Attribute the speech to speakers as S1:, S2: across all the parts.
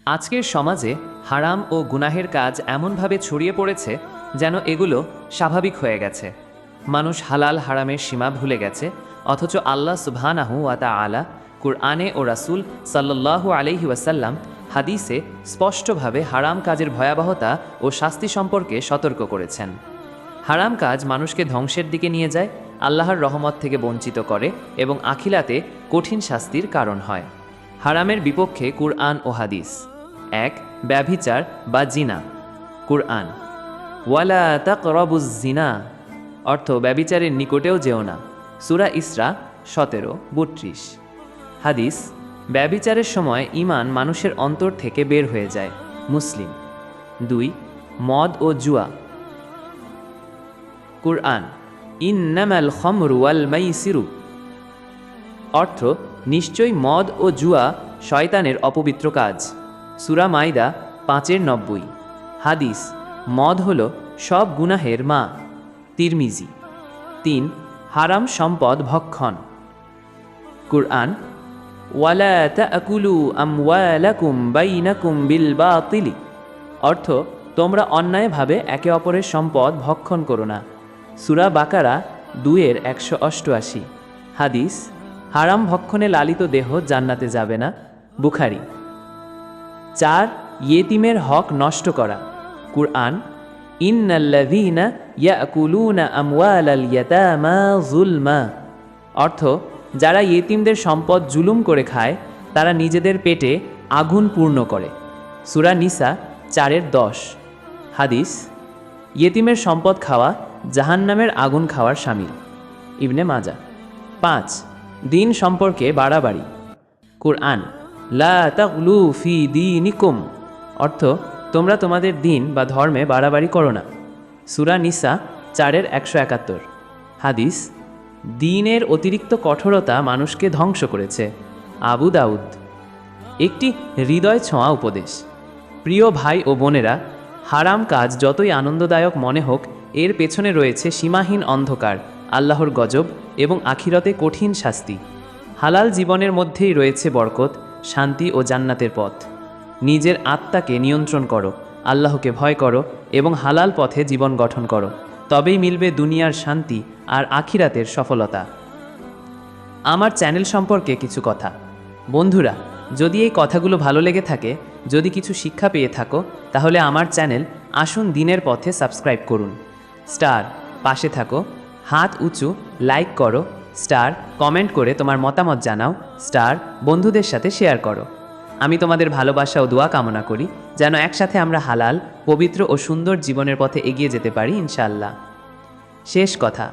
S1: আজকের সমাজে হারাম ও গুনাহের কাজ এমনভাবে ছড়িয়ে পড়েছে যেন এগুলো স্বাভাবিক হয়ে গেছে। মানুষ হালাল হারামের সীমা ভুলে গেছে, অথচ আল্লাহ সুবহানাহু ওয়া তাআলা কুরআনে ও রাসূল সাল্লাল্লাহু আলাইহি ওয়াসাল্লাম হাদিসে স্পষ্টভাবে হারাম কাজের ভয়াবহতা ও শাস্তি সম্পর্কে সতর্ক করেছেন। হারাম কাজ মানুষকে ধ্বংসের দিকে নিয়ে যায়, আল্লাহর রহমত থেকে বঞ্চিত করে এবং আখিরাতে কঠিন শাস্তির কারণ হয়। হারামের বিপক্ষে কুরআন ও হাদিস। ১. ব্যভিচার বা জিনা। কুরআন, ওয়ালা তাকরাবুজ জিনা অর্থ ব্যভিচারের নিকটেও যেও না। সূরা ইসরা 17-32। হাদিস, ব্যভিচারের সময় ঈমান মানুষের অন্তর থেকে বের হয়ে যায়। মুসলিম। ২. মদ ও জুয়া। কুরআন, ইন্নামাল খামরু ওয়াল মাইসিরু অর্থ নিশ্চয়ই মদ ও জুয়া শয়তানের অপবিত্র কাজ। সূরা মাইদা ৫-৯০। হাদিস, মদ হল সব গুনাহের মা। তিরমিজি। ৩. হারাম সম্পদ ভক্ষণ। কুরআন, ওয়ালা তাকুলু আমওয়ালাকুম বাইনাকুম বিল বাতিল অর্থ তোমরা অন্যায়ভাবে একে অপরের সম্পদ ভক্ষণ করো না। সূরা বাকারা ২-১৮৮। হাদিস, হারাম ভক্ষণে লালিত দেহ জান্নাতে যাবে না। বুখারী। ৪. ইয়েতিমের হক নষ্ট করা। কুরআন, ইন্নাল্লাযীনা ইয়াকুলুনা আমওয়ালাল ইয়াতামা যুলমা অর্থ যারা ইয়েতিমদের সম্পদ জুলুম করে খায় তারা নিজেদের পেটে আগুন পূর্ণ করে। সূরা নিসা ৪-১০। হাদিস, ইয়েতিমের সম্পদ খাওয়া জাহান্নামের আগুন খাওয়ার শামিল। ইবনে মাজাহ। ৫. দিন সম্পর্কে বাড়াবাড়ি। কুরআন, লা তাগলু ফি দীনিকুম অর্থ তোমরা তোমাদের দিন বা ধর্মে বাড়াবাড়ি করো না। সূরা নিসা ৪-১৭১। হাদিস, দ্বীনের অতিরিক্ত কঠোরতা মানুষকে ধ্বংস করেছে। আবু দাউদ। একটি হৃদয় ছোঁয়া উপদেশ। প্রিয় ভাই ও বোনেরা, হারাম কাজ যতই আনন্দদায়ক মনে হোক, এর পেছনে রয়েছে সীমাহীন অন্ধকার, আল্লাহর গজব এবং আখিরাতে কঠিন শাস্তি। হালাল জীবনের মধ্যেই রয়েছে বরকত, শান্তি ও জান্নাতের পথ। নিজের আত্মাকে নিয়ন্ত্রণ করো, আল্লাহকে ভয় করো এবং হালাল পথে জীবন গঠন করো, তবেই মিলবে দুনিয়ার শান্তি আর আখিরাতের সফলতা। আমার চ্যানেল সম্পর্কে কিছু কথা। বন্ধুরা, যদি এই কথাগুলো ভালো লেগে থাকে, যদি কিছু শিক্ষা পেয়ে থাকো, তাহলে আমার চ্যানেল আসুন দিনের পথে সাবস্ক্রাইব করুন। স্টার, পাশে থাকো, হাত উঁচু, লাইক করো, স্টার, কমেন্ট করে তোমার মতামত জানাও, স্টার, বন্ধুদের সাথে শেয়ার করো। আমি তোমাদের ভালোবাসা ও দোয়া কামনা করি যেন একসাথে আমরা হালাল, পবিত্র ও সুন্দর জীবনের পথে এগিয়ে যেতে পারি ইনশাআল্লাহ। শেষ কথা,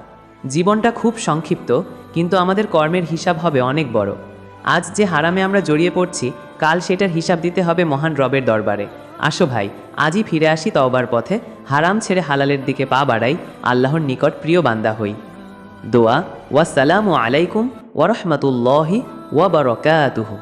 S1: জীবনটা খুব সংক্ষিপ্ত, কিন্তু আমাদের কর্মের হিসাব হবে অনেক বড়। আজ যে হারামে আমরা জড়িয়ে পড়ছি, কাল সেটার হিসাব দিতে হবে মহান রবের দরবারে। আসো ভাই, আজই ফিরে আসি তওবার পথে, হারাম ছেড়ে হালালের দিকে পা বাড়াই, আল্লাহর নিকট প্রিয় বান্দা হই। দোয়া, ওয়াসসালামু আলাইকুম ওয়া রাহমাতুল্লাহি ওয়া বারাকাতুহু।